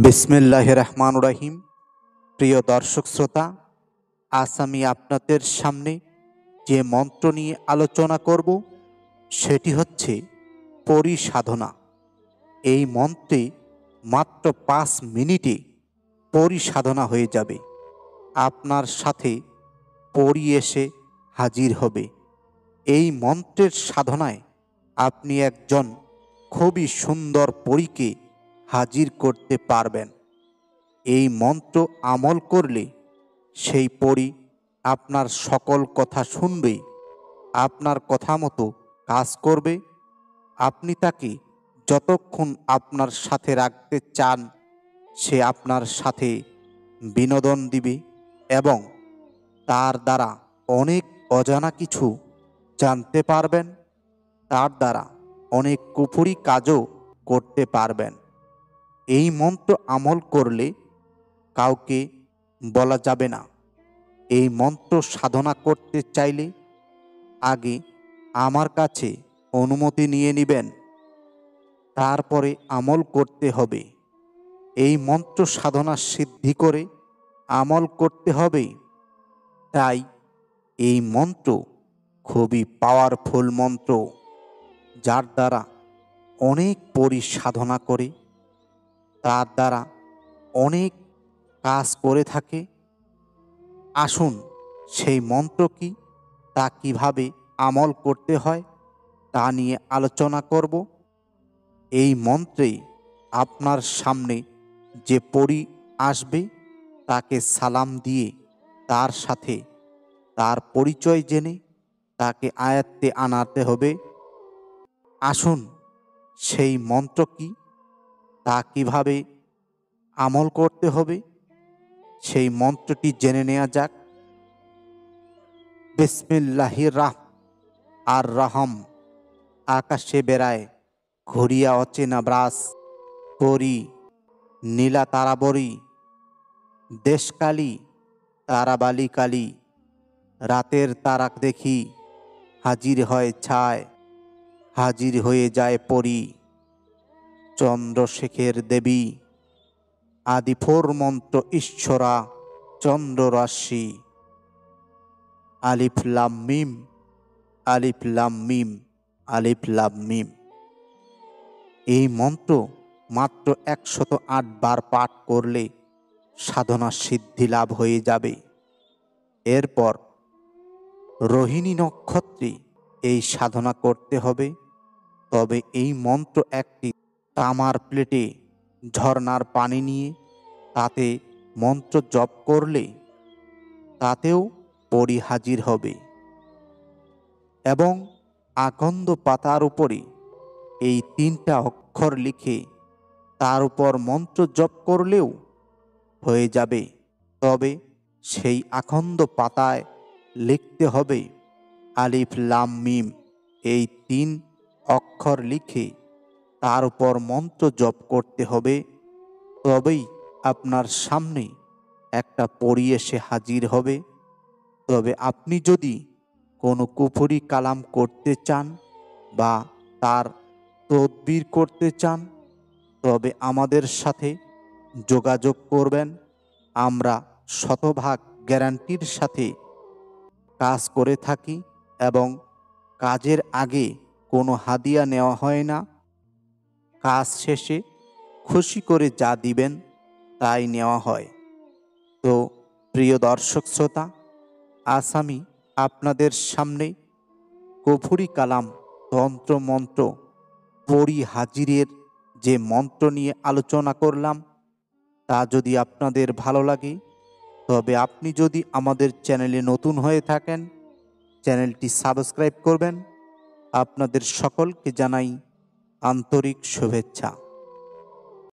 বিসমিল্লাহির রহমানির রহিম। প্রিয় দর্শক শ্রোতা, আজ আমি আপনাদের সামনে যে মন্ত্র নিয়ে আলোচনা করব সেটি হচ্ছে পরিসাধনা। এই মন্ত্রে মাত্র 5 মিনিটে পরিসাধনা হয়ে যাবে। আপনার সাথে পরি এসে হাজির হবে। এই মন্ত্রের সাধনায় আপনি একজন খুবই সুন্দর পরীকে হাজির করতে পারবেন। এই মন্ত্র আমল করলে সেই পরী আপনার সকল কথা শুনবে, আপনার কথা মতো কাজ করবে। আপনি তাকে যতক্ষণ আপনার সাথে রাখতে চান সে আপনার সাথে বিনোদন দিবে এবং তার দ্বারা অনেক অজানা কিছু জানতে পারবেন। তার দ্বারা অনেক কুফরি কাজও করতে পারবেন। এই মন্ত্র আমল করলে কাউকে বলা যাবে না। এই মন্ত্র সাধনা করতে চাইলে আগে আমার কাছে অনুমতি নিয়ে নেবেন, তারপরে আমল করতে হবে। এই মন্ত্র সাধনা সিদ্ধি করে আমল করতে হবে। তাই এই মন্ত্র খুবই পাওয়ারফুল মন্ত্র, যার দ্বারা অনেক পরি সাধনা করে, তার দ্বারা অনেক কাজ করে থাকে। আসুন সেই মন্ত্র কি, তা কিভাবে আমল করতে হয় তা নিয়ে আলোচনা করব। এই মন্ত্রে আপনার সামনে যে পরী আসবে তাকে সালাম দিয়ে তার সাথে তার পরিচয় জেনে তাকে আয়ত্তে আনাতে হবে। আসুন সেই মন্ত্র কি, তা কিভাবে আমল করতে হবে সেই মন্ত্রটি জেনে নেওয়া যাক। বিসমিল্লাহির আর রহম। আকাশে বেড়ায় ঘুরিয়া অচেনা ব্রাস, পরি নীলা তারাবরী, দেশকালী তারাবালি কালী। রাতের তারাক দেখি হাজির হয় ছায়, হাজির হয়ে যায় পরি। চন্দ্রশেখর দেবী আদিফোর মন্ত্র ঈশ্বরা চন্দ্ররাশি। আলিফ লাম মিম, আলিফ লাম মিম, আলিফ লাম মিম। এই মন্ত্র মাত্র 108 বার পাঠ করলে সাধনা সিদ্ধি লাভ হয়ে যাবে। এরপর রোহিণী নক্ষত্রে এই সাধনা করতে হবে। তবে এই মন্ত্র একটি তামার প্লেটে ঝর্ণার পানি নিয়ে তাতে মন্ত্র জপ করলে তাতেও পরি হাজির হবে এবং আকন্দ পাতার উপরে এই 3টা অক্ষর লিখে তার উপর মন্ত্র জপ করলেও হয়ে যাবে। তবে সেই আকন্দ পাতায় লিখতে হবে আলিফ লাম মিম। এই 3 অক্ষর লিখে তার উপর মন্ত্র জপ করতে হবে। তবেই আপনার সামনে একটা পরি এসে হাজির হবে। তবে আপনি যদি কোনো কুফরি কালাম করতে চান বা তার তদবির করতে চান তবে আমাদের সাথে যোগাযোগ করবেন। আমরা শতভাগ গ্যারান্টির সাথে কাজ করে থাকি এবং কাজের আগে কোনো হাদিয়া নেওয়া হয় না। কাজ শেষে খুশি করে যা দিবেন তাই নেওয়া হয়। তো প্রিয় দর্শক শ্রোতা, আজ আমি আপনাদের সামনে কুফরি কালাম, তন্ত্র মন্ত্র, পরি হাজিরের যে মন্ত্র নিয়ে আলোচনা করলাম তা যদি আপনাদের ভালো লাগে তবে আপনি যদি আমাদের চ্যানেলে নতুন হয়ে থাকেন চ্যানেলটি সাবস্ক্রাইব করবেন। আপনাদের সকলকে জানাই আন্তরিক শুভেচ্ছা।